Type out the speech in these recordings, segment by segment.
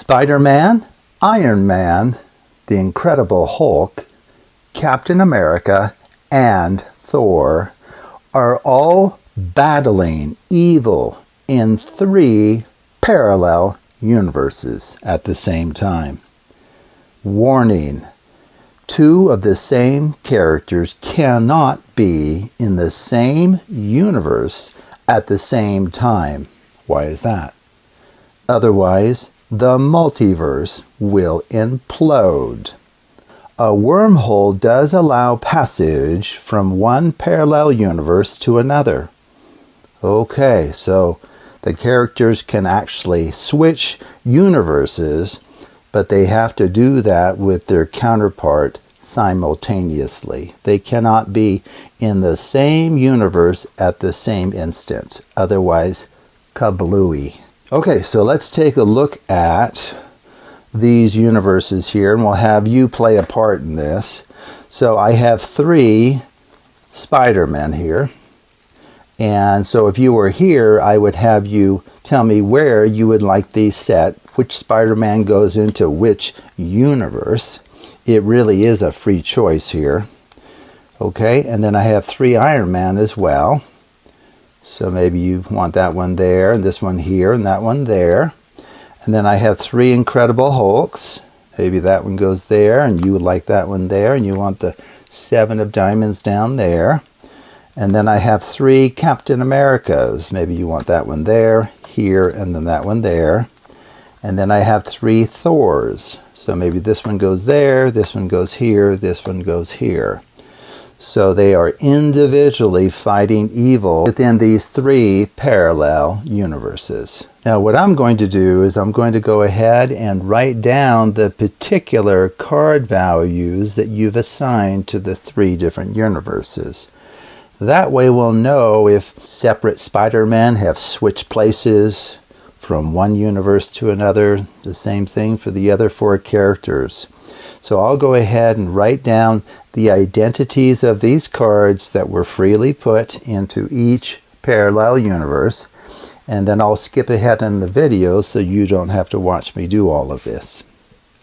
Spider-Man, Iron Man, the Incredible Hulk, Captain America, and Thor are all battling evil in 3 parallel universes at the same time. Warning: 2 of the same characters cannot be in the same universe at the same time. Why is that? Otherwise, the multiverse will implode. A wormhole does allow passage from one parallel universe to another. Okay, so the characters can actually switch universes, but they have to do that with their counterpart simultaneously. They cannot be in the same universe at the same instant. Otherwise, kablooey. Okay, so let's take a look at these universes here, and we'll have you play a part in this. So I have 3 Spider-Men here. And so if you were here, I would have you tell me where you would like these set, which Spider-Man goes into which universe. It really is a free choice here. Okay, and then I have 3 Iron Man as well. So maybe you want that one there, and this one here, and that one there. And then I have 3 Incredible Hulks. Maybe that one goes there, and you would like that one there, and you want the 7 of diamonds down there. And then I have 3 Captain Americas. Maybe you want that one there, here, and then that one there. And then I have 3 Thors. So maybe this one goes there, this one goes here, this one goes here. So they are individually fighting evil within these 3 parallel universes. Now what I'm going to do is I'm going to go ahead and write down the particular card values that you've assigned to the 3 different universes. That way we'll know if separate Spider-Men have switched places from one universe to another. The same thing for the other 4 characters. So I'll go ahead and write down the identities of these cards that were freely put into each parallel universe, and then I'll skip ahead in the video so you don't have to watch me do all of this.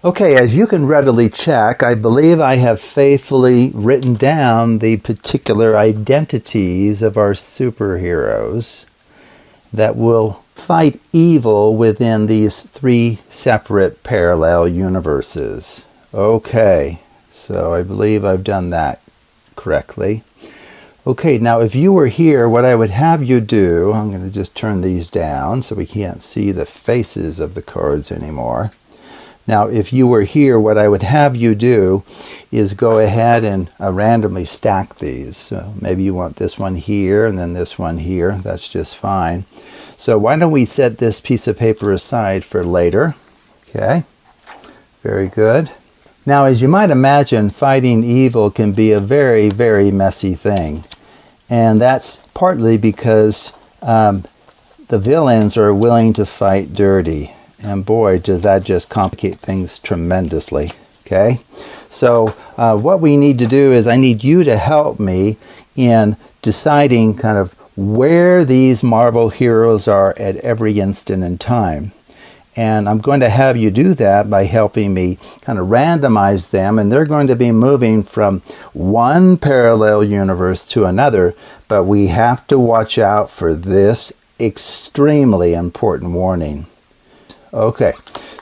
Okay, as you can readily check, I believe I have faithfully written down the particular identities of our superheroes that will fight evil within these 3 separate parallel universes. Okay, so I believe I've done that correctly. Okay, now if you were here, what I would have you do, I'm going to just turn these down so we can't see the faces of the cards anymore. Now, if you were here, what I would have you do is go ahead and randomly stack these. So maybe you want this one here and then this one here. That's just fine. So why don't we set this piece of paper aside for later? Okay, very good. Now, as you might imagine, fighting evil can be a very, very messy thing. And that's partly because the villains are willing to fight dirty. And boy, does that just complicate things tremendously. Okay? So what we need to do is I need you to help me in deciding kind of where these Marvel heroes are at every instant in time. And I'm going to have you do that by helping me kind of randomize them, and they're going to be moving from one parallel universe to another, but we have to watch out for this extremely important warning. Okay,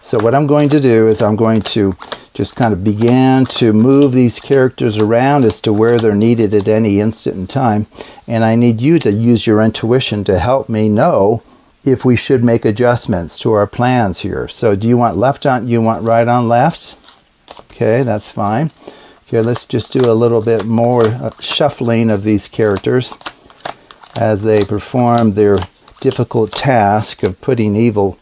so what I'm going to do is I'm going to just kind of begin to move these characters around as to where they're needed at any instant in time, and I need you to use your intuition to help me know if we should make adjustments to our plans here. So do you want left on, you want right on left? Okay, that's fine. Okay, let's just do a little bit more shuffling of these characters as they perform their difficult task of putting evil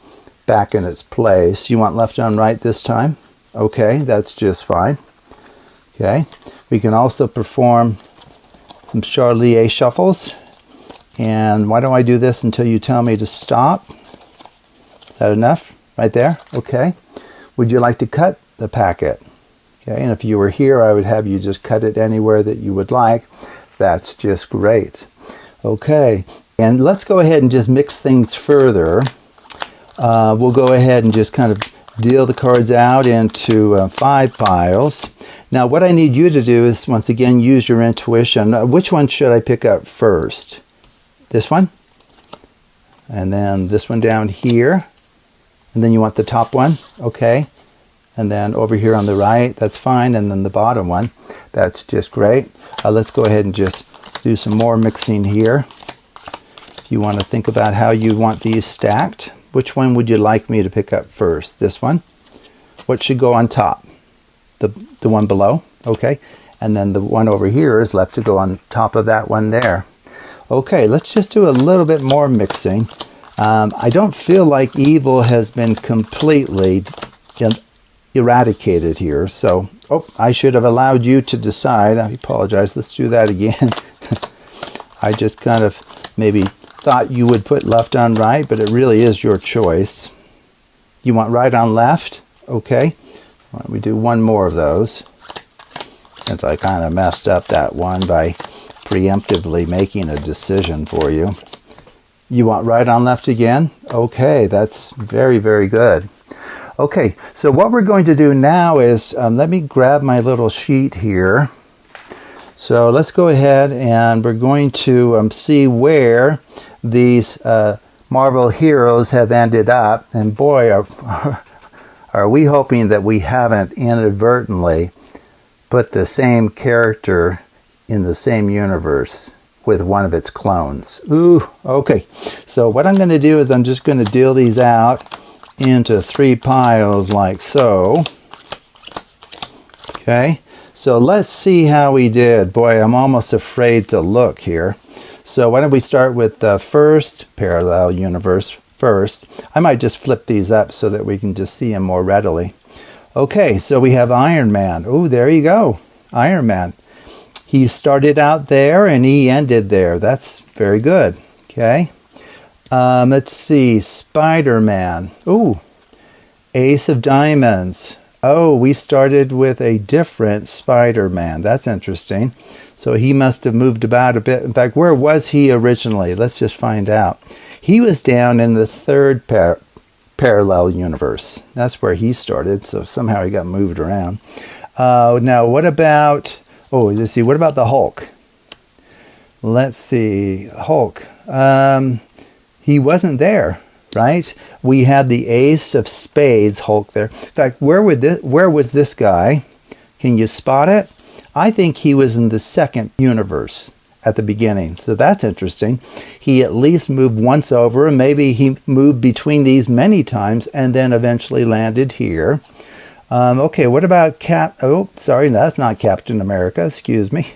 back in its place. You want left on right this time? Okay, that's just fine. Okay, we can also perform some Charlier shuffles. And why don't I do this until you tell me to stop? Is that enough? Right there? Okay. Would you like to cut the packet? Okay, and if you were here, I would have you just cut it anywhere that you would like. That's just great. Okay, and let's go ahead and just mix things further. We'll go ahead and just kind of deal the cards out into 5 piles. Now what I need you to do is, once again, use your intuition. Which one should I pick up first? This one? And then this one down here? And then you want the top one? Okay. And then over here on the right, that's fine. And then the bottom one, that's just great. Let's go ahead and just do some more mixing here. If you want to think about how you want these stacked, which one would you like me to pick up first? This one? What should go on top? The one below? Okay. And then the one over here is left to go on top of that one there. Okay, let's just do a little bit more mixing. I don't feel like evil has been completely eradicated here. So, I should have allowed you to decide. I apologize. Let's do that again. I just kind of maybe thought you would put left on right, but it really is your choice. You want right on left? Okay. Why don't we do one more of those, since I kind of messed up that one by preemptively making a decision for you. You want right on left again? Okay, that's very, very good. Okay, so what we're going to do now is, let me grab my little sheet here. So let's go ahead and we're going to see where these Marvel heroes have ended up. And boy, are we hoping that we haven't inadvertently put the same character in the same universe with one of its clones. Ooh, okay. So what I'm going to do is I'm just going to deal these out into 3 piles like so. Okay. So let's see how we did. Boy, I'm almost afraid to look here. So why don't we start with the first parallel universe first. I might just flip these up so that we can just see them more readily. Okay, so we have Iron Man. Oh, there you go. Iron Man. He started out there and he ended there. That's very good. Okay. Let's see. Spider-Man. Ooh. Ace of Diamonds. Oh, we started with a different Spider-Man. That's interesting. So he must have moved about a bit. In fact, where was he originally? Let's just find out. He was down in the 3rd parallel universe. That's where he started. So somehow he got moved around. Now, what about... Oh, let's see. What about the Hulk? Let's see. Hulk. He wasn't there, right? We had the Ace of Spades Hulk there. In fact, where was this guy? Can you spot it? I think he was in the 2nd universe at the beginning. So that's interesting. He at least moved once over, and maybe he moved between these many times and then eventually landed here. Okay, what about oh, sorry, that's not Captain America. Excuse me.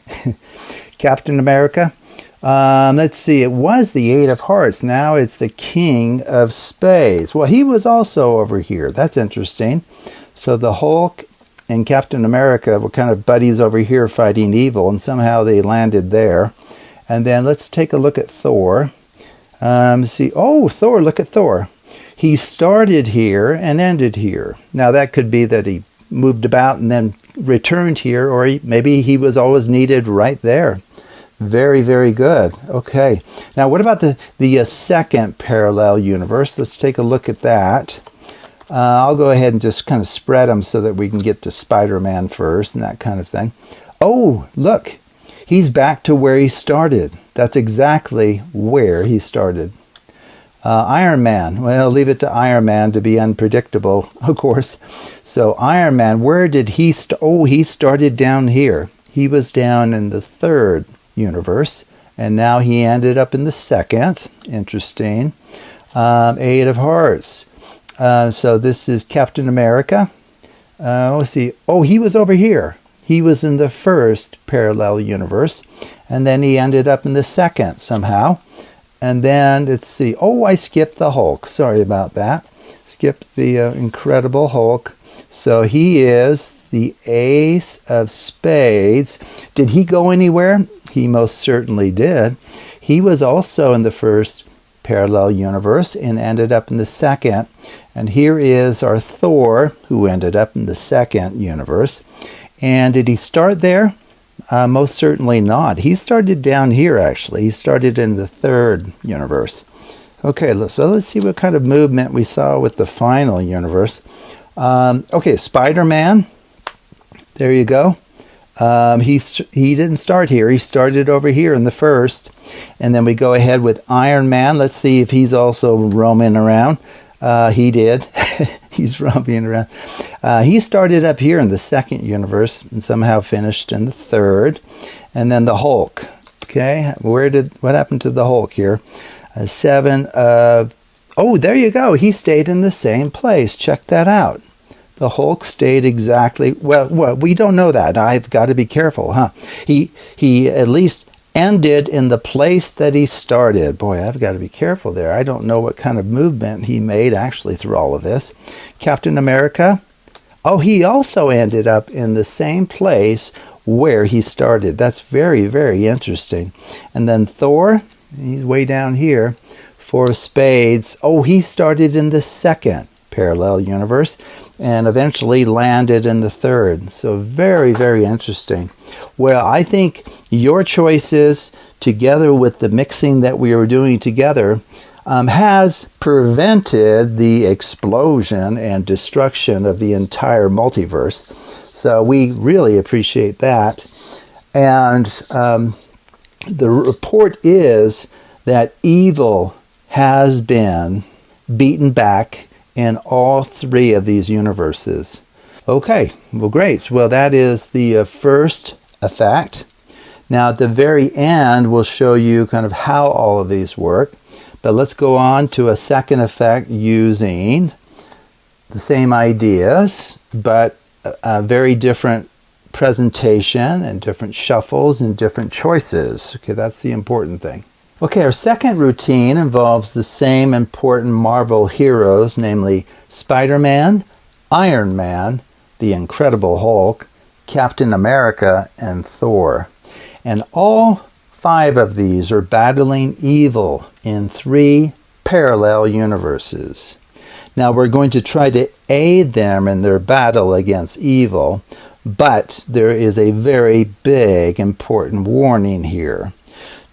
Captain America. Let's see, it was the 8 of Hearts. Now it's the King of Spades. Well, he was also over here. That's interesting. So the Hulk and Captain America were kind of buddies over here fighting evil, and somehow they landed there. And then let's take a look at Thor. See, oh, Thor, look at Thor. He started here and ended here. Now that could be that he moved about and then returned here, or maybe he was always needed right there. Very, very good. Okay. Now what about the 2nd parallel universe? Let's take a look at that. I'll go ahead and just kind of spread them so that we can get to Spider-Man first and that kind of thing. Oh, look. He's back to where he started. That's exactly where he started. Iron Man. Well, leave it to Iron Man to be unpredictable, of course. So Iron Man, where did he start? Oh, he started down here. He was down in the 3rd universe, and now he ended up in the 2nd. Interesting. 8 of Hearts. So this is Captain America. Let's see. Oh, he was over here. He was in the 1st parallel universe, and then he ended up in the 2nd somehow. And then, let's see. Oh, I skipped the Hulk. Sorry about that. Skipped the Incredible Hulk. So he is the Ace of Spades. Did he go anywhere? He most certainly did. He was also in the 1st parallel universe and ended up in the 2nd. And here is our Thor, who ended up in the 2nd universe. And did he start there? Most certainly not. He started down here, actually. He started in the 3rd universe. Okay, so let's see what kind of movement we saw with the final universe. Okay, Spider-Man. There you go. He didn't start here. He started over here in the first. And then we go ahead with Iron Man. Let's see if he's also roaming around. He did. He's roaming around. He started up here in the second universe and somehow finished in the third. And then the Hulk. Okay, what happened to the Hulk here? 7. Oh, there you go. He stayed in the same place. Check that out. The Hulk stayed exactly, well, we don't know that. I've got to be careful, huh? He at least ended in the place that he started. Boy, I've got to be careful there. I don't know what kind of movement he made actually through all of this. Captain America, oh, he also ended up in the same place where he started. That's very, very interesting. And then Thor, he's way down here. 4 of Spades. Oh, he started in the second parallel universe and eventually landed in the third. So very, very interesting. Well, I think your choices, together with the mixing that we were doing together, has prevented the explosion and destruction of the entire multiverse. So we really appreciate that. And the report is that evil has been beaten back in all 3 of these universes. Okay, well, great. Well, that is the first effect. Now, at the very end, we'll show you kind of how all of these work. But let's go on to a second effect using the same ideas, but a very different presentation and different shuffles and different choices. Okay, that's the important thing. Okay, our second routine involves the same important Marvel heroes, namely Spider-Man, Iron Man, the Incredible Hulk, Captain America, and Thor. And all 5 of these are battling evil in 3 parallel universes. Now we're going to try to aid them in their battle against evil, but there is a very big, important warning here.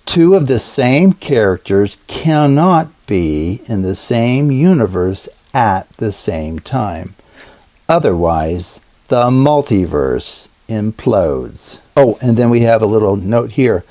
2 of the same characters cannot be in the same universe at the same time. Otherwise, the multiverse implodes. Oh, and then we have a little note here.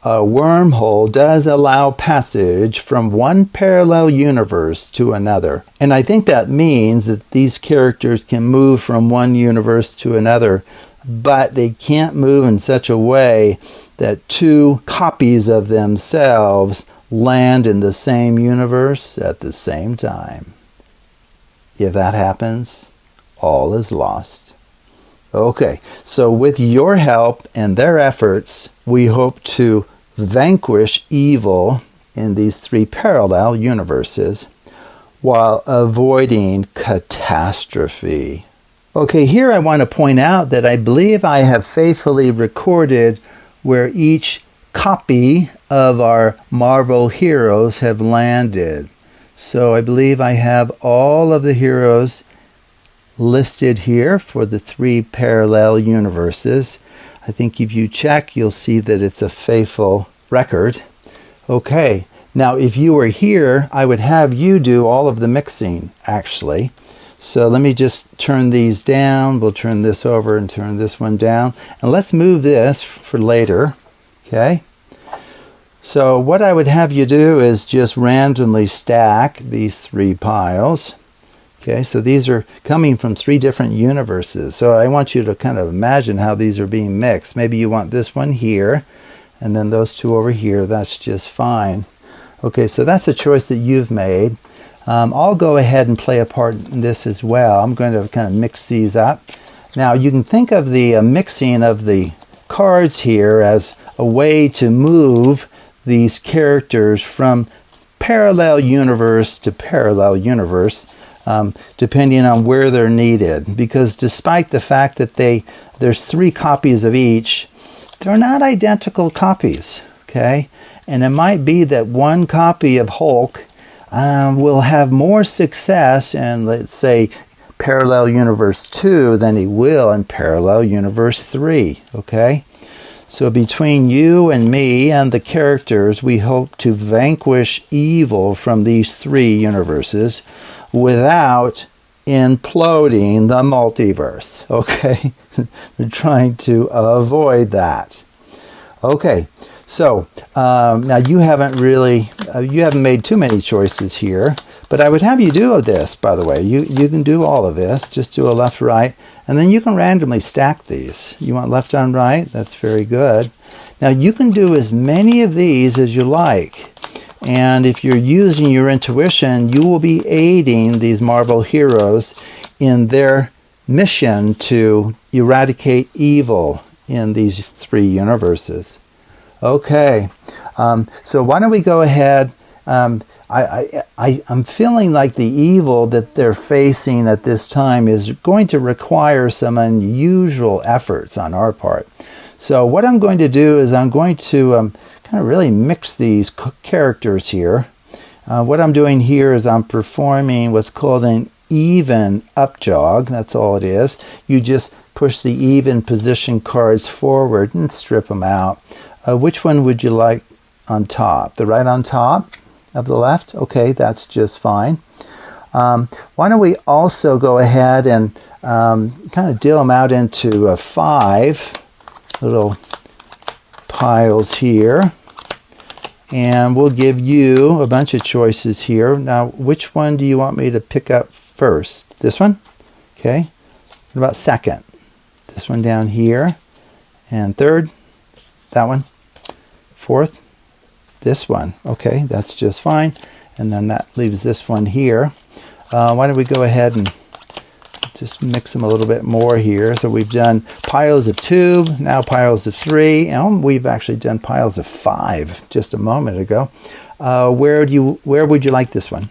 A wormhole does allow passage from one parallel universe to another. And I think that means that these characters can move from one universe to another, but they can't move in such a way that 2 copies of themselves land in the same universe at the same time. If that happens, all is lost. Okay, so with your help and their efforts, we hope to vanquish evil in these 3 parallel universes while avoiding catastrophe. Okay, here I want to point out that I believe I have faithfully recorded where each copy of our Marvel heroes have landed. So I believe I have all of the heroes listed here for the 3 parallel universes. I think if you check, you'll see that it's a faithful record. Okay, now if you were here, I would have you do all of the mixing, actually. So let me just turn these down. We'll turn this over and turn this one down. And let's move this for later. Okay. So what I would have you do is just randomly stack these 3 piles. Okay, so these are coming from 3 different universes. So I want you to kind of imagine how these are being mixed. Maybe you want this one here, and then those 2 over here. That's just fine. Okay, so that's a choice that you've made. I'll go ahead and play a part in this as well. I'm going to kind of mix these up. Now, you can think of the mixing of the cards here as a way to move these characters from parallel universe to parallel universe, depending on where they're needed. Because despite the fact that there's 3 copies of each, they're not identical copies, okay? And it might be that one copy of Hulk will have more success in, let's say, parallel universe 2 than he will in parallel universe 3, okay? So between you and me and the characters, we hope to vanquish evil from these 3 universes without imploding the multiverse. Okay, we're trying to avoid that. Okay, so now you haven't made too many choices here, but I would have you do this, by the way. You can do all of this. Just do a left, right, and then you can randomly stack these. You want left on right? That's very good. Now you can do as many of these as you like. And if you're using your intuition, you will be aiding these Marvel heroes in their mission to eradicate evil in these 3 universes. Okay, so why don't we go ahead? I'm feeling like the evil that they're facing at this time is going to require some unusual efforts on our part. So what I'm going to do is I'm going to kind of really mix these characters here. What I'm doing here is I'm performing what's called an even up jog. That's all it is. You just push the even position cards forward and strip them out. Which one would you like on top? The right on top of the left? Okay, that's just fine. Why don't we also go ahead and kind of deal them out into 5 little piles here. And we'll give you a bunch of choices here. Now, which one do you want me to pick up first? This one? Okay. What about second? This one down here. And third? That one. Fourth? This one. Okay, that's just fine. And then that leaves this one here. Why don't we go ahead and just mix them a little bit more here. So we've done piles of 2, now piles of 3, and we've actually done piles of 5 just a moment ago. Where would you like this one?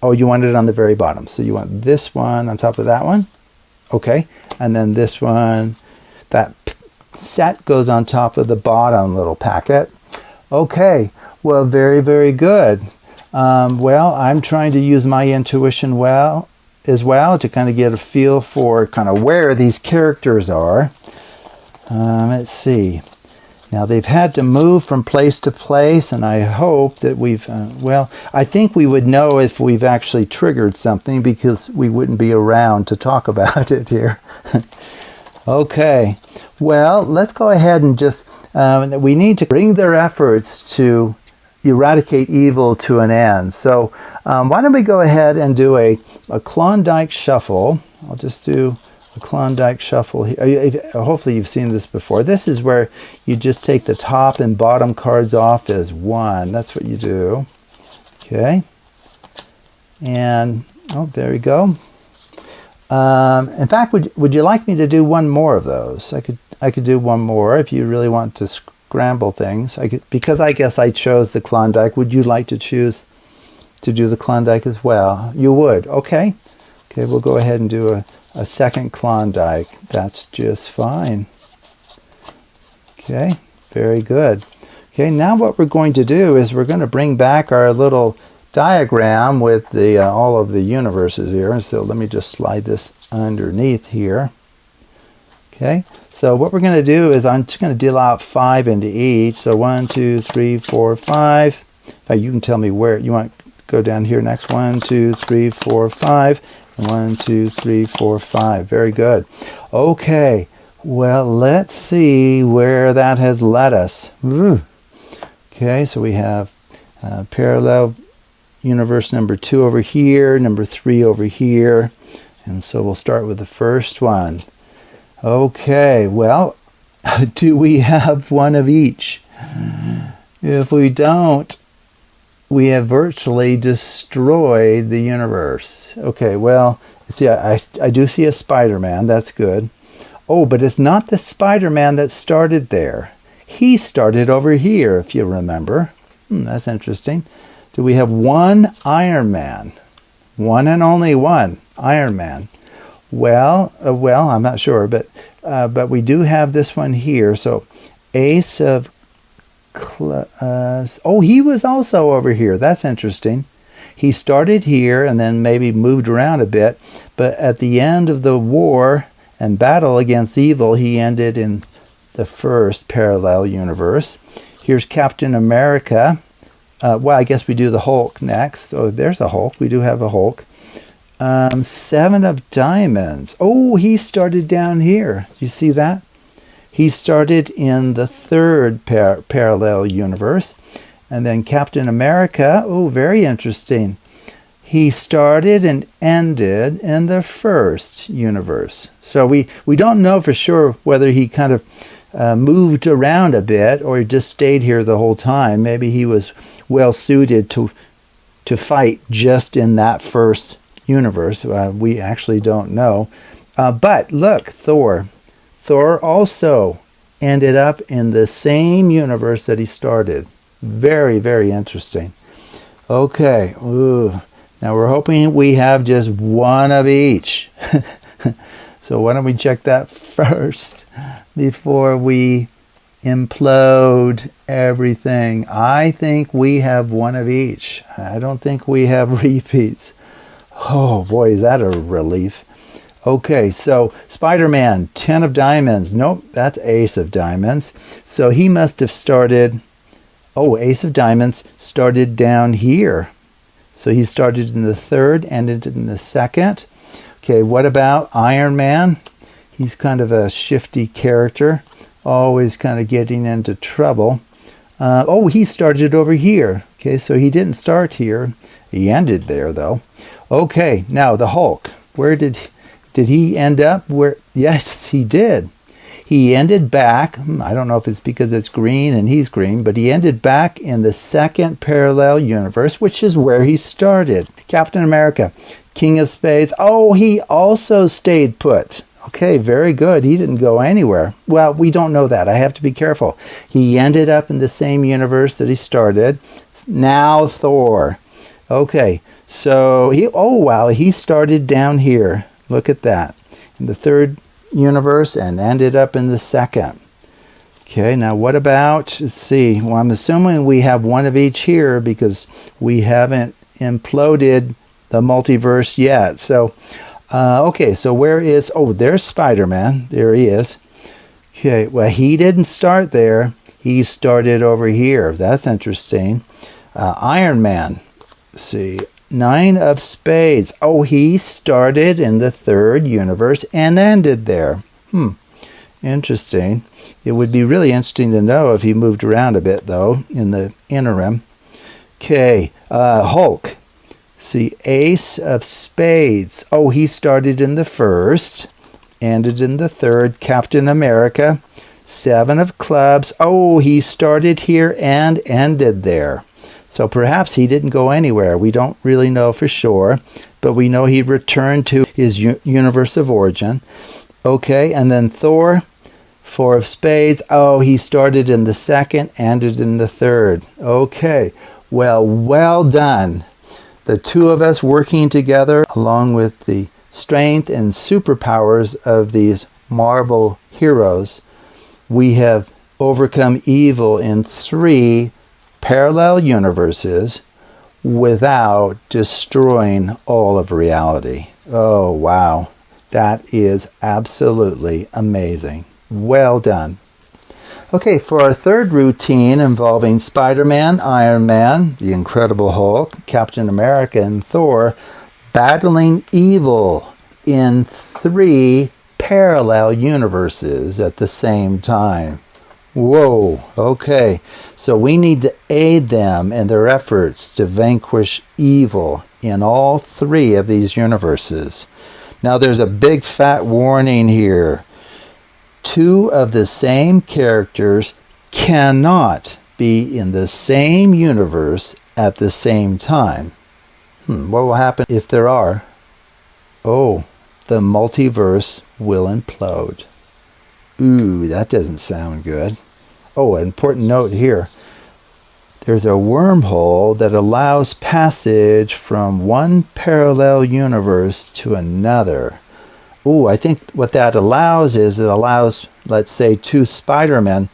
Oh, you want it on the very bottom. So you want this one on top of that one? Okay, and then this one, that set goes on top of the bottom little packet. Okay, well, very, very good. Well, I'm trying to use my intuition as well to kind of get a feel for kind of where these characters are. Let's see. Now they've had to move from place to place, and I hope that we've, well, I think we would know if we've actually triggered something because we wouldn't be around to talk about it here. Okay, well, let's go ahead and just, we need to bring their efforts to eradicate evil to an end. So why don't we go ahead and do a Klondike shuffle. I'll just do a Klondike shuffle here. Hopefully you've seen this before. This is where you just take the top and bottom cards off as one. That's what you do. Okay. And, oh, there we go. In fact, would you like me to do one more of those? I could do one more if you really want to scramble things. Because I guess I chose the Klondike. Would you like to choose to do the Klondike as well? You would. Okay. Okay, we'll go ahead and do a second Klondike. That's just fine. Okay, very good. Okay, now what we're going to do is we're going to bring back our little diagram with the all of the universes here. And so let me just slide this underneath here. Okay, so what we're going to do is I'm just going to deal out 5 into each. So 1, 2, 3, 4, 5. In fact, you can tell me where you want to go down here next. 1, 2, 3, 4, 5. 1, 2, 3, 4, 5. Very good. Okay, well, let's see where that has led us. Okay, so we have parallel universe number 2 over here, number 3 over here. And so we'll start with the first one. Okay, well, do we have one of each? If we don't, we have virtually destroyed the universe. Okay, well, see, I do see a Spider-Man. That's good. Oh, but it's not the Spider-Man that started there. He started over here, if you remember. That's interesting. Do we have one Iron Man? One and only one Iron Man. Well, I'm not sure, but we do have this one here. So, Ace of oh, he was also over here. That's interesting. He started here and then maybe moved around a bit, but at the end of the war and battle against evil, he ended in the first parallel universe. Here's Captain America. Well, I guess we do the Hulk next. So there's a Hulk. We do have a Hulk. Seven of diamonds. Oh, he started down here. You see that? He started in the third parallel universe. And then Captain America, oh, very interesting. He started and ended in the first universe. So we don't know for sure whether he kind of moved around a bit or he just stayed here the whole time. Maybe he was well suited to fight just in that first universe. We actually don't know. But look, Thor. Thor also ended up in the same universe that he started. Very, very interesting. Okay. Ooh. Now we're hoping we have just one of each. So why don't we check that first before we implode everything. I think we have one of each. I don't think we have repeats. Oh boy, is that a relief. Okay, so Spider-Man, 10 of diamonds. Nope, that's ace of diamonds. So he must have started, ace of diamonds started down here. So he started in the third, ended in the second. Okay, what about Iron Man? He's kind of a shifty character, always kind of getting into trouble. He started over here. Okay, so he didn't start here. He ended there, though. Okay, now the Hulk. Where did he end up? Where? Yes, he did. He ended back, I don't know if it's because it's green and he's green, but he ended back in the second parallel universe, which is where he started. Captain America, King of Spades. Oh, he also stayed put. Okay, very good. He didn't go anywhere. Well, we don't know that. I have to be careful. He ended up in the same universe that he started. Now Thor. Okay, so he started down here. Look at that. In the third universe and ended up in the second. Okay, now what about, let's see, well, I'm assuming we have one of each here because we haven't imploded the multiverse yet. So, so where is, there's Spider-Man. There he is. Okay, well, he didn't start there. He started over here. That's interesting. Iron Man, let's see, 9 of spades. Oh, he started in the third universe and ended there. Interesting. It would be really interesting to know if he moved around a bit, though, in the interim. Okay, Hulk. See, ace of spades. Oh, he started in the first, ended in the third. Captain America, 7 of clubs. Oh, he started here and ended there. So perhaps he didn't go anywhere. We don't really know for sure, but we know he returned to his universe of origin. Okay, and then Thor, 4 of spades. Oh, he started in the second, ended in the third. Okay, well done. The two of us working together, along with the strength and superpowers of these Marvel heroes, we have overcome evil in 3 parallel universes without destroying all of reality. Oh, wow. That is absolutely amazing. Well done. Okay, for our third routine involving Spider-Man, Iron Man, the Incredible Hulk, Captain America, and Thor battling evil in 3 parallel universes at the same time. Whoa, okay. So we need to aid them in their efforts to vanquish evil in all 3 of these universes. Now there's a big fat warning here. 2 of the same characters cannot be in the same universe at the same time. What will happen if there are? Oh, the multiverse will implode. Ooh, that doesn't sound good. Oh, an important note here. There's a wormhole that allows passage from one parallel universe to another. Ooh, I think what that allows is it allows, let's say, 2 Spider-Men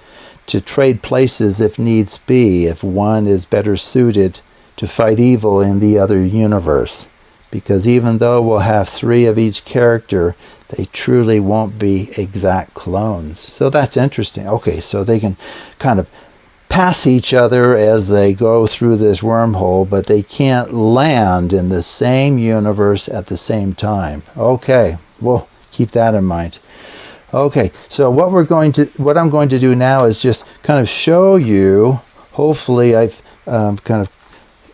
to trade places if needs be, if one is better suited to fight evil in the other universe. Because even though we'll have 3 of each character, they truly won't be exact clones. So that's interesting. Okay, so they can kind of pass each other as they go through this wormhole, but they can't land in the same universe at the same time. Okay, we'll keep that in mind. Okay, so what I'm going to do now is just kind of show you. Hopefully, I've kind of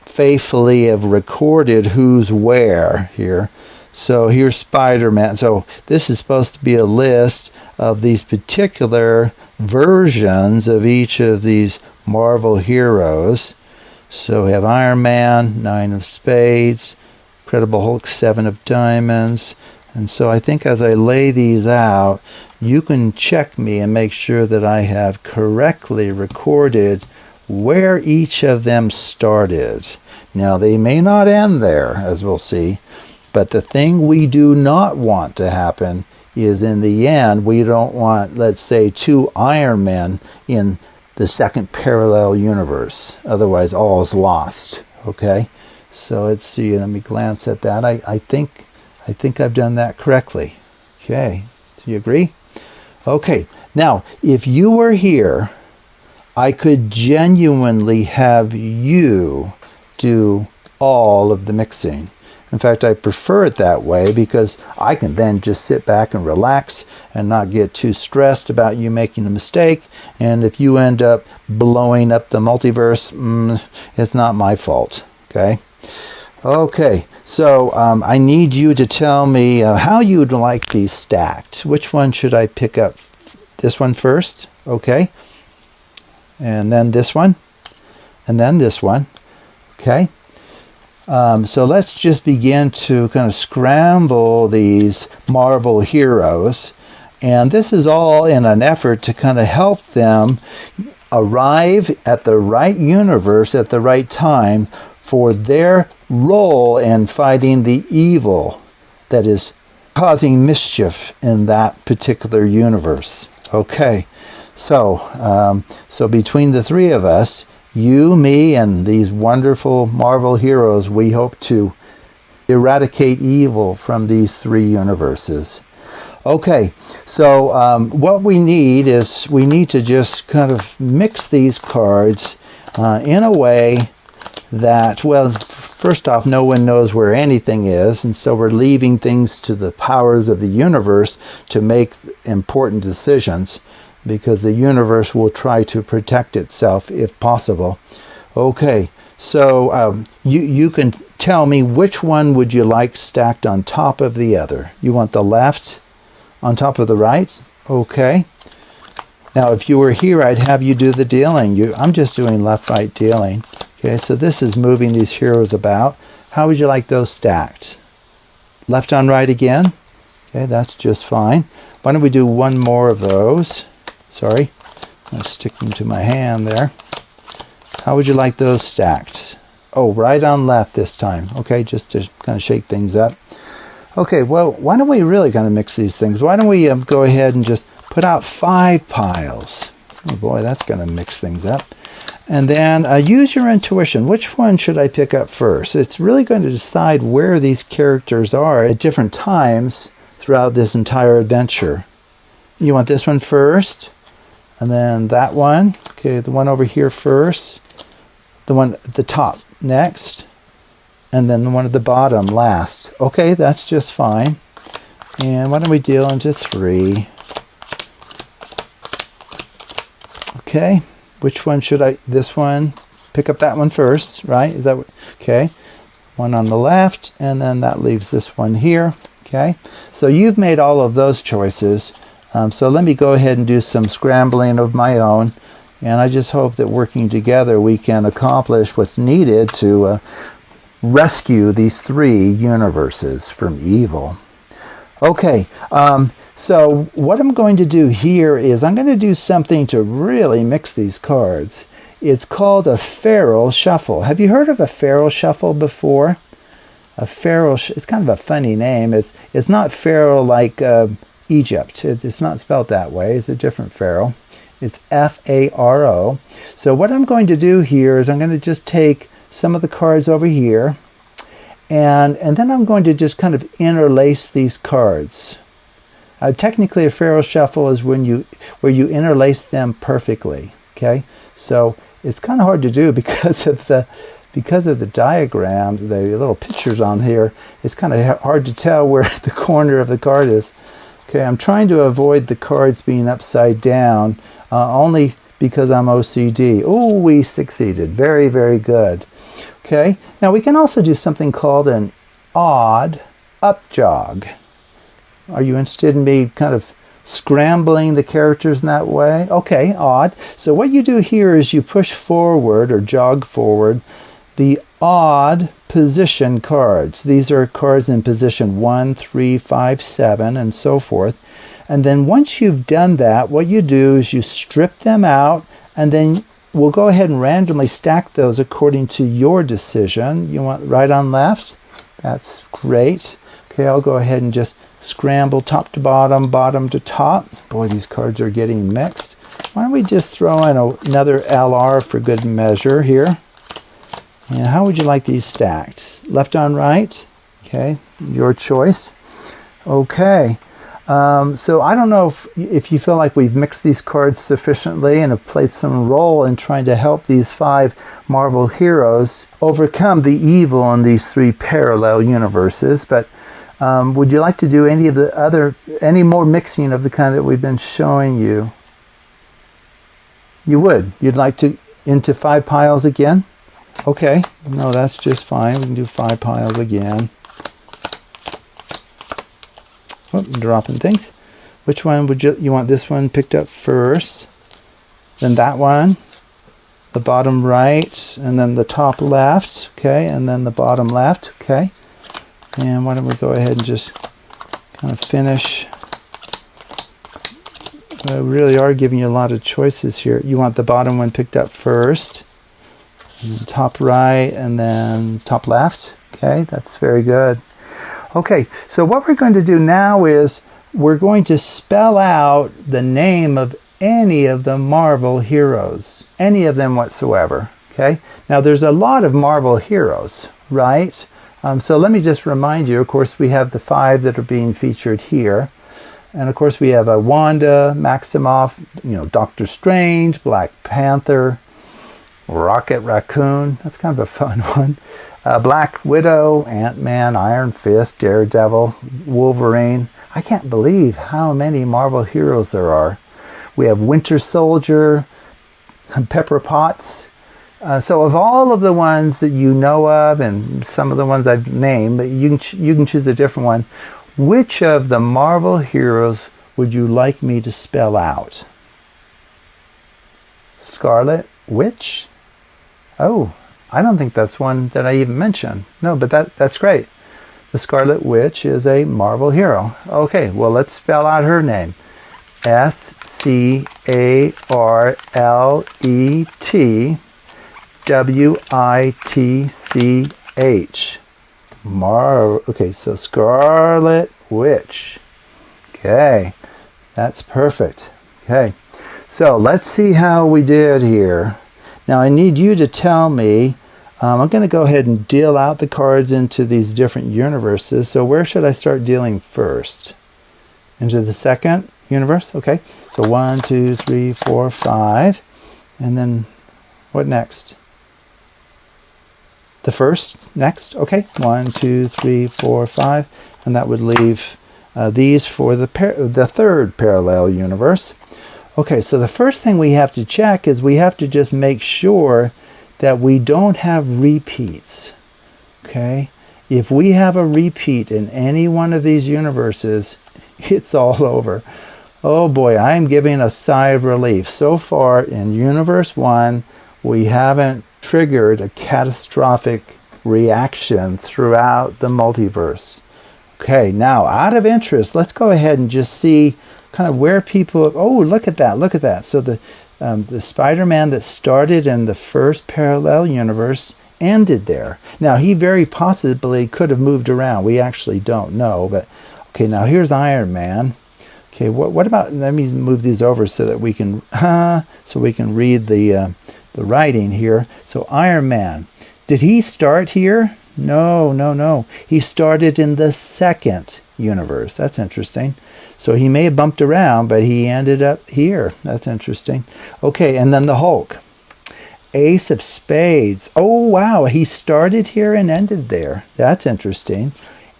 faithfully have recorded who's where here. So here's Spider-Man. So this is supposed to be a list of these particular versions of each of these Marvel heroes. So we have Iron Man, 9 of Spades, Incredible Hulk, 7 of Diamonds. And so I think as I lay these out, you can check me and make sure that I have correctly recorded where each of them started. Now, they may not end there, as we'll see, but the thing we do not want to happen is in the end, we don't want, let's say, 2 Iron Men in the second parallel universe. Otherwise, all is lost. Okay? So let's see. Let me glance at that. I think I've done that correctly. Okay. Do you agree? Okay. Now, if you were here, I could genuinely have you do all of the mixing. In fact, I prefer it that way because I can then just sit back and relax and not get too stressed about you making a mistake. And if you end up blowing up the multiverse, it's not my fault. Okay? Okay, so I need you to tell me how you'd like these stacked. Which one should I pick up? This one first? Okay. And then this one? And then this one? Okay. So let's just begin to kind of scramble these Marvel heroes. And this is all in an effort to kind of help them arrive at the right universe at the right time for their role in fighting the evil that is causing mischief in that particular universe. Okay. So between the three of us, you, me, and these wonderful Marvel heroes, we hope to eradicate evil from these 3 universes. Okay, so what we need is we need to just kind of mix these cards in a way that, well, first off, no one knows where anything is, and so we're leaving things to the powers of the universe to make important decisions, because the universe will try to protect itself if possible. Okay, so you can tell me which one would you like stacked on top of the other. You want the left on top of the right? Okay. Now, if you were here, I'd have you do the dealing. I'm just doing left-right dealing. Okay, so this is moving these heroes about. How would you like those stacked? Left on right again? Okay, that's just fine. Why don't we do one more of those? Sorry, I'm sticking to my hand there. How would you like those stacked? Oh, right on left this time. Okay, just to kind of shake things up. Okay, well, why don't we really kind of mix these things? Why don't we go ahead and just put out 5 piles? Oh boy, that's going to mix things up. And then use your intuition. Which one should I pick up first? It's really going to decide where these characters are at different times throughout this entire adventure. You want this one first? And then that one. Okay, the one over here first. The one at the top next. And then the one at the bottom last. Okay, that's just fine. And why don't we deal into 3? Okay, which one should I, this one, pick up that one first, right? Is that what, okay. One on the left, and then that leaves this one here. Okay, so you've made all of those choices. So let me go ahead and do some scrambling of my own, and I just hope that working together we can accomplish what's needed to rescue these 3 universes from evil. Okay, so what I'm going to do here is I'm going to do something to really mix these cards. It's called a Pharaoh Shuffle. Have you heard of a Pharaoh Shuffle before? A Pharaoh, it's kind of a funny name. It's not Pharaoh like Egypt. It's not spelled that way. It's a different Pharaoh. It's F-A-R-O. So what I'm going to do here is I'm going to just take some of the cards over here, and then I'm going to just kind of interlace these cards. Technically, a Pharaoh Shuffle is where you interlace them perfectly. Okay, so it's kind of hard to do because of the diagrams, the little pictures on here. It's kind of hard to tell where the corner of the card is. Okay, I'm trying to avoid the cards being upside down, only because I'm OCD. Oh, we succeeded. Very, very good. Okay, now we can also do something called an odd up jog. Are you interested in me kind of scrambling the characters in that way? Okay, odd. So what you do here is you push forward or jog forward the odd position cards. These are cards in position 1, 3, 5, 7, and so forth. And then once you've done that, what you do is you strip them out, and then we'll go ahead and randomly stack those according to your decision. You want right on left? That's great. Okay, I'll go ahead and just scramble top to bottom, bottom to top. Boy, these cards are getting mixed. Why don't we just throw in another LR for good measure here? And how would you like these stacked? Left on right? Okay, your choice. Okay, so I don't know if you feel like we've mixed these cards sufficiently and have played some role in trying to help these 5 Marvel heroes overcome the evil in these 3 parallel universes, but would you like to do any more mixing of the kind that we've been showing you? You would? You'd like to into 5 piles again? Okay, no, that's just fine. We can do 5 piles again. Oh, I'm dropping things. Which one would you want this one picked up first? Then that one, the bottom right, and then the top left, okay, and then the bottom left, okay. And why don't we go ahead and just kind of finish. We really are giving you a lot of choices here. You want the bottom one picked up first, and then top right, and then top left. Okay, that's very good. Okay, so what we're going to do now is we're going to spell out the name of any of the Marvel heroes, any of them whatsoever. Okay, now there's a lot of Marvel heroes, right? So let me just remind you, of course, we have the 5 that are being featured here. And of course, we have Wanda, Maximoff, Doctor Strange, Black Panther, Rocket Raccoon. That's kind of a fun one. Black Widow, Ant-Man, Iron Fist, Daredevil, Wolverine. I can't believe how many Marvel heroes there are. We have Winter Soldier, Pepper Potts. So of all of the ones that you know of, and some of the ones I've named, but you can choose a different one. Which of the Marvel heroes would you like me to spell out? Scarlet Witch? Oh, I don't think that's one that I even mentioned. No, but that's great. The Scarlet Witch is a Marvel hero. Okay, well, let's spell out her name. SCARLETWITCH. Okay, so Scarlet Witch. Okay, that's perfect. Okay, so let's see how we did here. Now I need you to tell me, I'm going to go ahead and deal out the cards into these different universes. So where should I start dealing first? Into the second universe? Okay, so 1, 2, 3, 4, 5. And then what next? The first next? Okay, 1, 2, 3, 4, 5. And that would leave these for the third parallel universe. Okay, so the first thing we have to check is we have to just make sure that we don't have repeats. Okay, if we have a repeat in any one of these universes, it's all over. Oh boy, I'm giving a sigh of relief. So far in Universe 1, we haven't triggered a catastrophic reaction throughout the multiverse. Okay, now out of interest, let's go ahead and just see kind of where people, oh, look at that. So the Spider-Man that started in the first parallel universe ended there. Now, he very possibly could have moved around. We actually don't know, but okay, now here's Iron Man. Okay, what about, let me move these over so that we can, read the writing here. So Iron Man, did he start here? No. He started in the second universe. That's interesting. So he may have bumped around, but he ended up here. That's interesting. Okay, and then the Hulk. Ace of Spades. Oh, wow. He started here and ended there. That's interesting.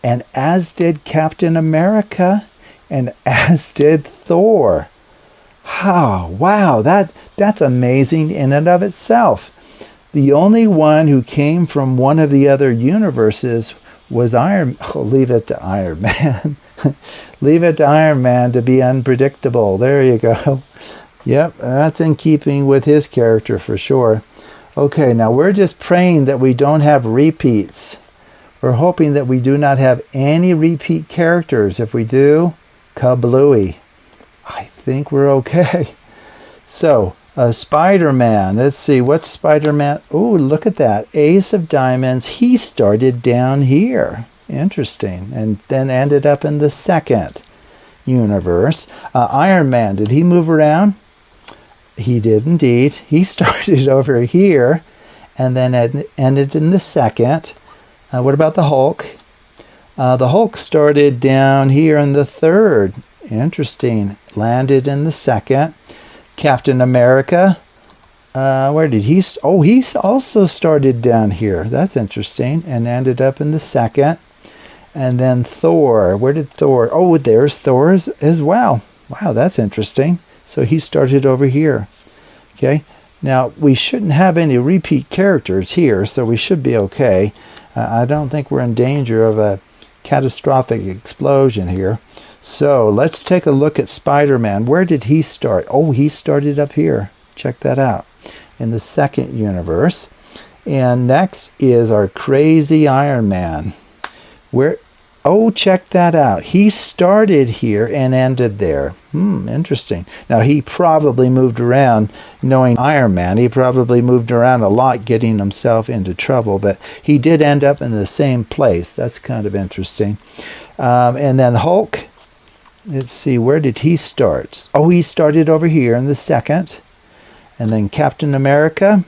And as did Captain America, and as did Thor. Oh, wow. That's amazing in and of itself. The only one who came from one of the other universes was Iron... Oh, leave it to Iron Man. Leave it to Iron Man to be unpredictable. There you go. Yep, that's in keeping with his character for sure. Okay, now we're just praying that we don't have repeats. We're hoping that we do not have any repeat characters. If we do, kablooey. I think we're okay. So, Spider-Man. Let's see, what's Spider-Man? Oh, look at that. Ace of Diamonds. He started down here. Interesting. And then ended up in the second universe. Iron Man, did he move around? He did indeed. He started over here and then ended in the second. What about the Hulk? The Hulk started down here in the third. Interesting. Landed in the second. Captain America. Where did he... Oh, he also started down here. That's interesting. And ended up in the second. And then Thor. Where did Thor... Oh, there's Thor as well. Wow, that's interesting. So he started over here. Okay. Now, we shouldn't have any repeat characters here, so we should be okay. I don't think we're in danger of a catastrophic explosion here. So let's take a look at Spider-Man. Where did he start? Oh, he started up here. Check that out. In the second universe. And next is our crazy Iron Man. Where... Oh, check that out. He started here and ended there. Interesting. Now, he probably moved around, knowing Iron Man. He probably moved around a lot getting himself into trouble, but he did end up in the same place. That's kind of interesting. And then Hulk. Let's see, where did he start? Oh, he started over here in the second. And then Captain America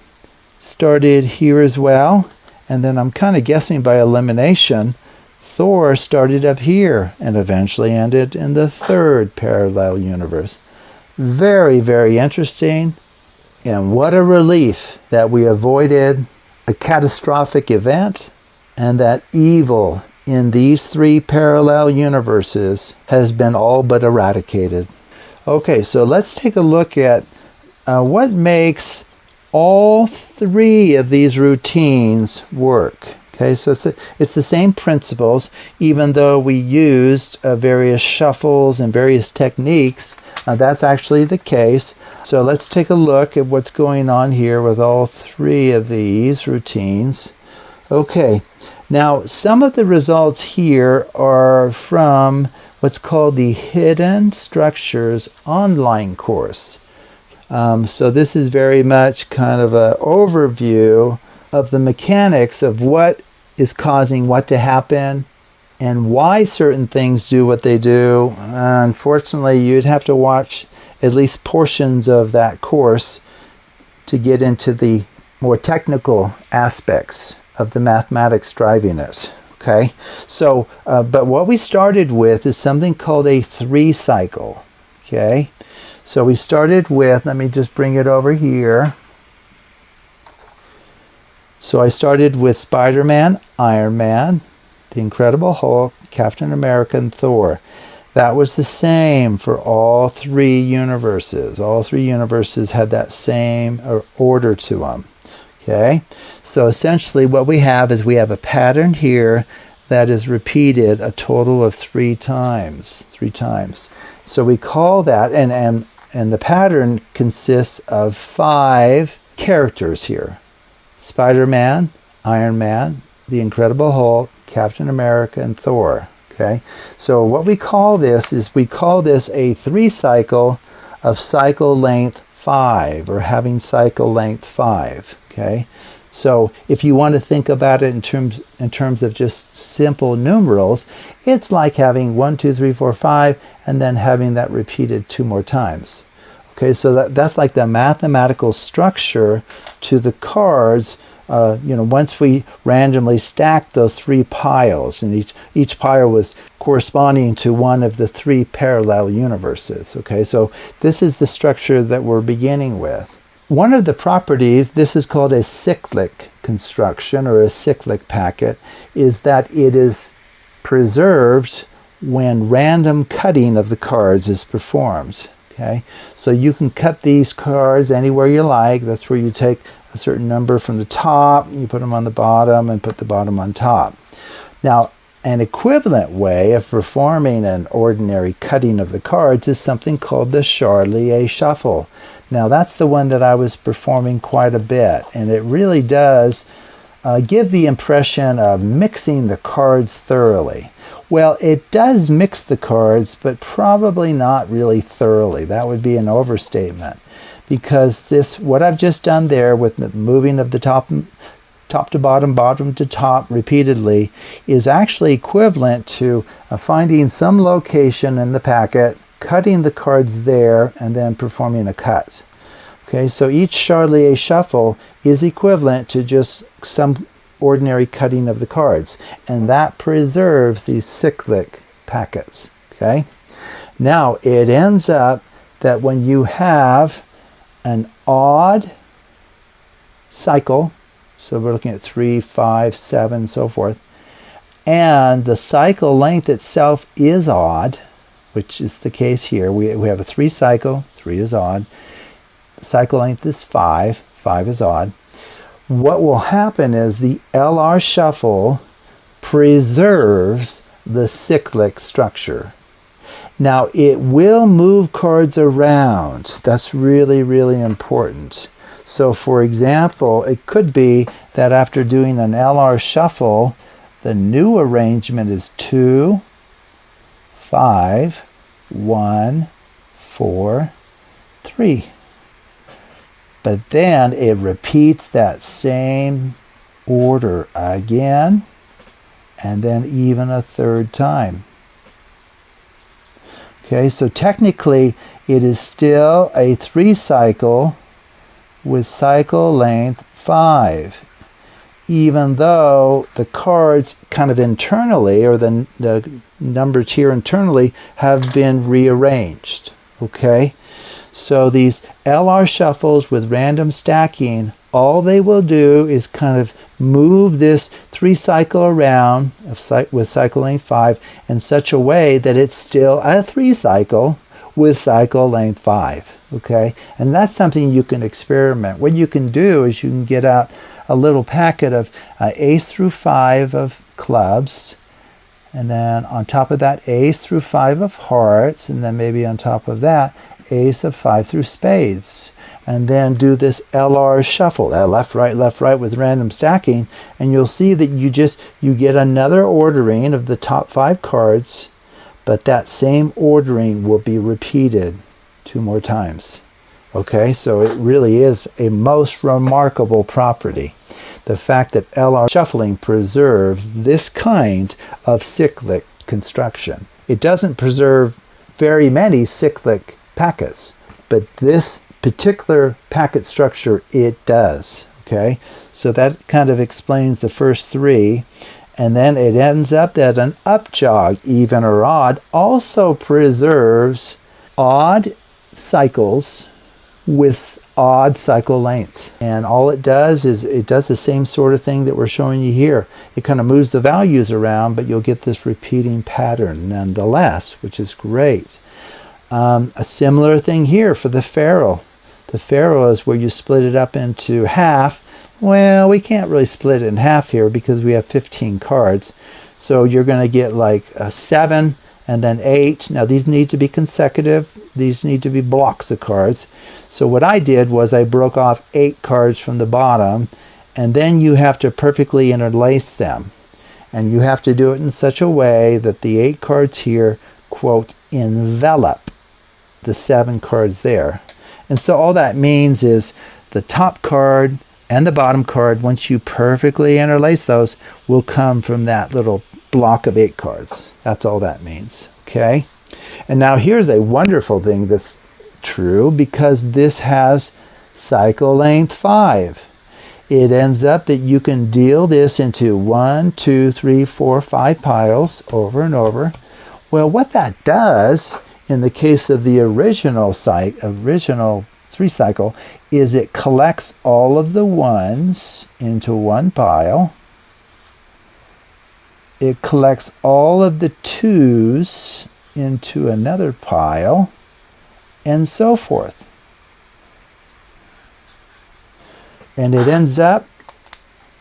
started here as well. And then I'm kind of guessing by elimination, Thor started up here and eventually ended in the third parallel universe. Very, very interesting. And what a relief that we avoided a catastrophic event and that evil in these three parallel universes has been all but eradicated. Okay, so let's take a look at what makes all three of these routines work. Okay, so it's the same principles, even though we used various shuffles and various techniques. That's actually the case. So let's take a look at what's going on here with all three of these routines. Okay, now some of the results here are from what's called the Hidden Structures online course. So this is very much kind of an overview of the mechanics of what is causing what to happen and why certain things do what they do. Unfortunately, you'd have to watch at least portions of that course to get into the more technical aspects of the mathematics driving it. Okay, so but what we started with is something called a 3-cycle. Okay, so we started with, let me just bring it over here. So I started with Spider-Man, Iron Man, the Incredible Hulk, Captain America, and Thor. That was the same for all three universes. All three universes had that same order to them. Okay, so essentially what we have is we have a pattern here that is repeated a total of 3 times. 3 times. So we call that, and the pattern consists of 5 characters here. Spider-Man, Iron Man, the Incredible Hulk, Captain America, and Thor. Okay, so what we call this is we call this a 3-cycle of cycle length 5, or having cycle length 5. Okay, so if you want to think about it in terms of just simple numerals, it's like having 1, 2, 3, 4, 5, and then having that repeated 2 more times. Okay, so that's like the mathematical structure to the cards. Once we randomly stacked those 3 piles, and each pile was corresponding to one of the 3 parallel universes. Okay, so this is the structure that we're beginning with. one of the properties, this is called a cyclic construction or a cyclic packet, is that it is preserved when random cutting of the cards is performed. Okay, so you can cut these cards anywhere you like. That's where you take a certain number from the top, you put them on the bottom, and put the bottom on top. Now, an equivalent way of performing an ordinary cutting of the cards is something called the Charlier Shuffle. Now, that's the one that I was performing quite a bit, and it really does give the impression of mixing the cards thoroughly. Well, it does mix the cards, but probably not really thoroughly. That would be an overstatement, because what I've just done there with the moving of the top to bottom, bottom to top repeatedly is actually equivalent to finding some location in the packet, cutting the cards there, and then performing a cut. Okay, so each Charlier Shuffle is equivalent to just some ordinary cutting of the cards, and that preserves these cyclic packets. Okay, now it ends up that when you have an odd cycle, so we're looking at 3, 5, 7, so forth, and the cycle length itself is odd, which is the case here. We have a 3 cycle, 3 is odd. The cycle length is 5, 5 is odd. What will happen is the LR Shuffle preserves the cyclic structure. Now, it will move cards around. That's really, really important. So, for example, it could be that after doing an LR Shuffle, the new arrangement is 2, 5, 1, 4, 3. But then it repeats that same order again, and then even a third time. Okay, so technically it is still a 3 cycle with cycle length 5, even though the cards kind of internally, or the numbers here internally, have been rearranged. Okay, so these LR Shuffles with random stacking, all they will do is kind of move this 3 cycle around with cycle length 5 in such a way that it's still a 3 cycle with cycle length 5. Okay, and that's something you can experiment. What you can do is you can get out a little packet of ace through 5 of clubs, and then on top of that ace through 5 of hearts, and then maybe on top of that ace of 5 through spades, and then do this LR Shuffle, left, right with random stacking, and you'll see that you get another ordering of the top 5 cards, but that same ordering will be repeated 2 more times. Okay, so it really is a most remarkable property, the fact that LR shuffling preserves this kind of cyclic construction. It doesn't preserve very many cyclic packets, but this particular packet structure, it does. Okay, so that kind of explains the first 3. And then it ends up that an up jog, even or odd, also preserves odd cycles with odd cycle length. And all it does is it does the same sort of thing that we're showing you here. It kind of moves the values around, but you'll get this repeating pattern nonetheless, which is great. A similar thing here for the ferrule. The ferrule is where you split it up into half. Well, we can't really split it in half here because we have 15 cards. So you're going to get like a 7 and then 8. Now these need to be consecutive. These need to be blocks of cards. So what I did was I broke off 8 cards from the bottom, and then you have to perfectly interlace them. And you have to do it in such a way that the 8 cards here, quote, envelop the 7 cards there. And so all that means is the top card and the bottom card, once you perfectly interlace those, will come from that little block of 8 cards. That's all that means. Okay? And now here's a wonderful thing that's true, because this has cycle length 5. It ends up that you can deal this into 1, 2, 3, 4, 5 piles over and over. Well, what that does in the case of the original 3-cycle is it collects all of the ones into one pile. It collects all of the 2s into another pile, and so forth. And it ends up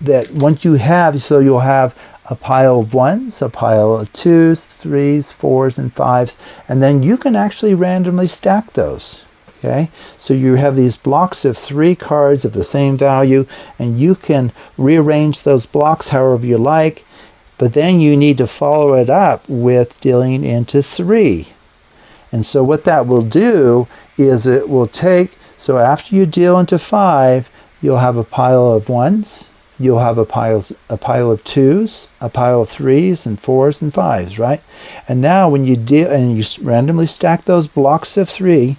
that once you have, so you'll have a pile of 1s, a pile of 2s, 3s, 4s, and 5s, and then you can actually randomly stack those. Okay, so you have these blocks of 3 cards of the same value, and you can rearrange those blocks however you like, but then you need to follow it up with dealing into 3. And so what that will do is it will take, so after you deal into 5, you'll have a pile of 1s, you'll have a pile of 2s, a pile of 3s and 4s and 5s, right? And now when you deal, and you randomly stack those blocks of 3,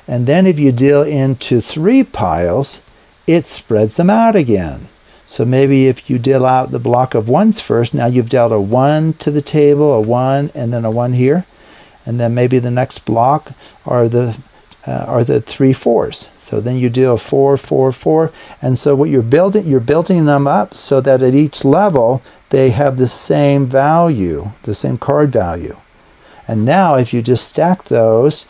and then if you deal into 3 piles, it spreads them out again. So maybe if you deal out the block of 1s first, now you've dealt a 1 to the table, a 1, and then a 1 here. And then maybe the next block are the 3 4s. So then you deal 4, 4, 4. And so what you're building them up so that at each level they have the same value, the same card value. And now if you just stack those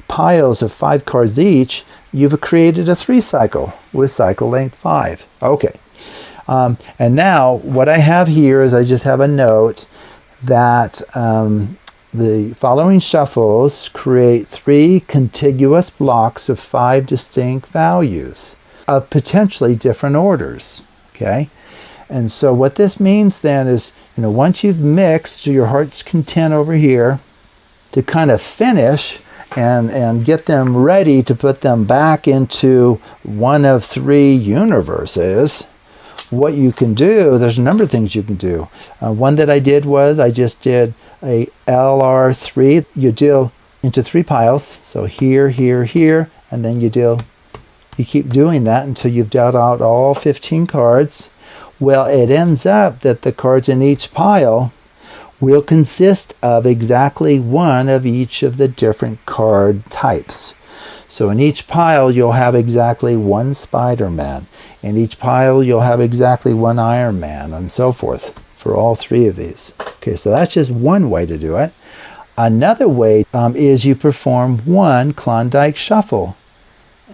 piles of 5 cards each, you've created a 3-cycle with cycle length 5. Okay. And now what I have here is I just have a note that the following shuffles create 3 contiguous blocks of 5 distinct values of potentially different orders. Okay. And so what this means then is, once you've mixed to your heart's content over here, to kind of finish and get them ready to put them back into one of 3 universes, what you can do, there's a number of things you can do. One that I did was I just did a LR3. You deal into 3 piles, so here, here, here, and then you keep doing that until you've dealt out all 15 cards. Well, it ends up that the cards in each pile will consist of exactly 1 of each of the different card types. So in each pile you'll have exactly 1 Spider-Man. In each pile you'll have exactly 1 Iron Man, and so forth for all 3 of these. Okay, so that's just one way to do it. Another way is you perform 1 Klondike Shuffle.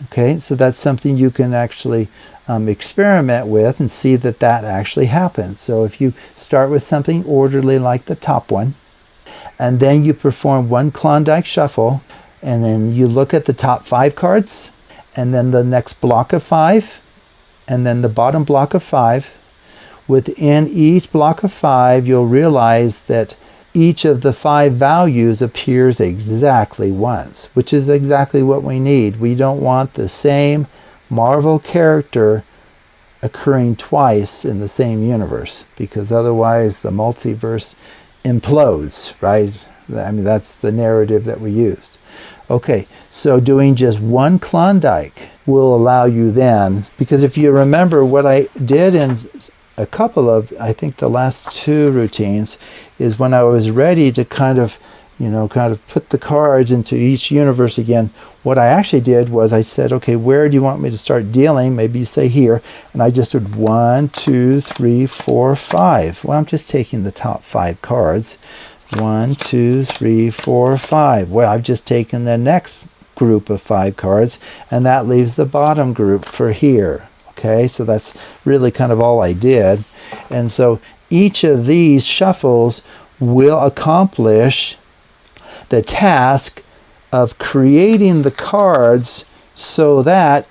Okay, so that's something you can actually experiment with and see that actually happens. So if you start with something orderly like the top one, and then you perform 1 Klondike Shuffle, and then you look at the top 5 cards, and then the next block of 5, and then the bottom block of 5. Within each block of 5, you'll realize that each of the 5 values appears exactly once, which is exactly what we need. We don't want the same Marvel character occurring twice in the same universe, because otherwise the multiverse implodes, right? I mean, that's the narrative that we used. Okay, so doing just 1 Klondike will allow you then, because if you remember what I did in a couple of, I think the last 2 routines, is when I was ready to kind of put the cards into each universe again, what I actually did was I said, okay, where do you want me to start dealing? Maybe you say here, and I just did 1, 2, 3, 4, 5. Well, I'm just taking the top 5 cards. 1, 2, 3, 4, 5. Well, I've just taken the next group of 5 cards, and that leaves the bottom group for here. Okay, so that's really kind of all I did. And so each of these shuffles will accomplish the task of creating the cards so that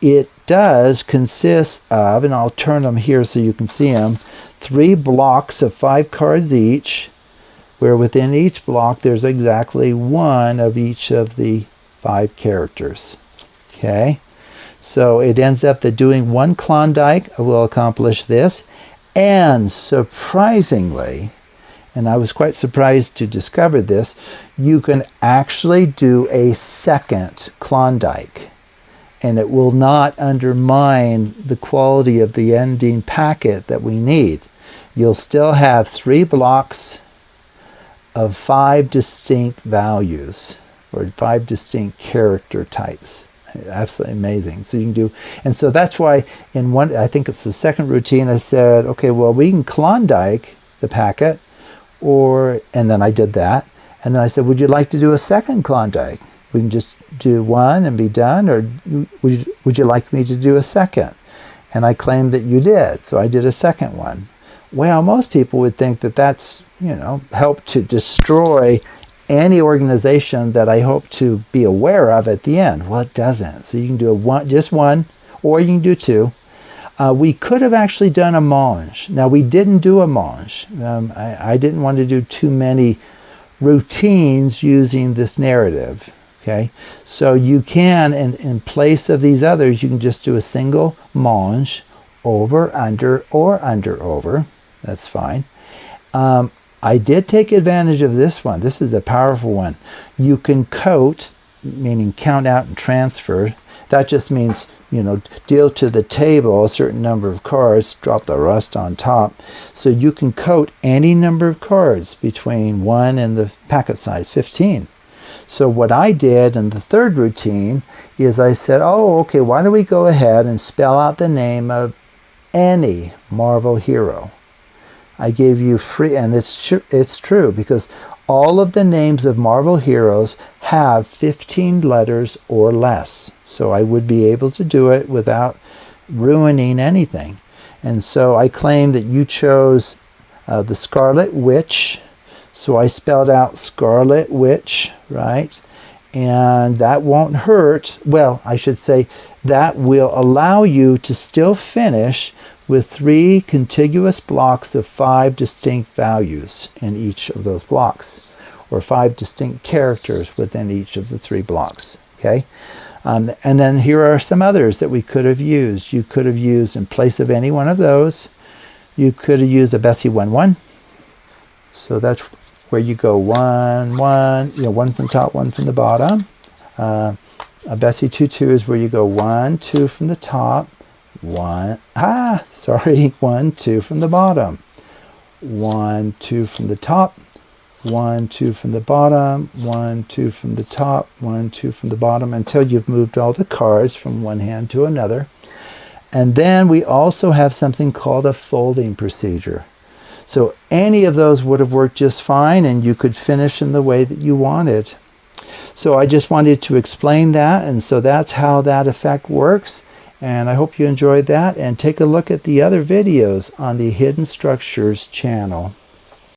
it does consist of, and I'll turn them here so you can see them, 3 blocks of 5 cards each, where within each block there's exactly 1 of each of the 5 characters. Okay, so it ends up that doing 1 Klondike will accomplish this, and surprisingly, and I was quite surprised to discover this, you can actually do a second Klondike, and it will not undermine the quality of the ending packet that we need. You'll still have 3 blocks of 5 distinct values. or 5 distinct character types. Absolutely amazing. So you can do, and so that's why in one, I think it's the second routine, I said, okay, well, we can Klondike the packet, and then I did that. And then I said, would you like to do a second Klondike? We can just do one and be done, or would you like me to do a second? And I claimed that you did, so I did a second one. Well, most people would think that that's, help to destroy any organization that I hope to be aware of at the end. Well, it doesn't. So you can do just one, or you can do two. We could have actually done a mange. Now, we didn't do a mange. I didn't want to do too many routines using this narrative. Okay, so you can, in place of these others, you can just do a single mange, over, under, or under, over. That's fine. I did take advantage of this one. This is a powerful one. You can coat, meaning count out and transfer. That just means, deal to the table a certain number of cards, drop the rest on top. So you can coat any number of cards between 1 and the packet size, 15. So what I did in the third routine is I said, oh, okay, why don't we go ahead and spell out the name of any Marvel hero. I gave you free, and it's true, because all of the names of Marvel heroes have 15 letters or less. So I would be able to do it without ruining anything. And so I claim that you chose the Scarlet Witch. So I spelled out Scarlet Witch, right? And that won't hurt. Well, I should say that will allow you to still finish with 3 contiguous blocks of 5 distinct values in each of those blocks, or 5 distinct characters within each of the 3 blocks, okay? And then here are some others that we could have used. You could have used, in place of any one of those, you could have used a Bessie 1-1. So that's where you go 1, 1, one from the top, one from the bottom. A Bessie 2-2 is where you go 1, 2 from the top, 1, 1, 2 from the bottom, 1, 2 from the top, 1, 2 from the bottom, 1, 2 from the top, 1, 2 from the bottom, until you've moved all the cards from one hand to another. And then we also have something called a folding procedure. So any of those would have worked just fine, and you could finish in the way that you wanted. So I just wanted to explain that, and so that's how that effect works. And I hope you enjoyed that, and take a look at the other videos on the Hidden Structures channel.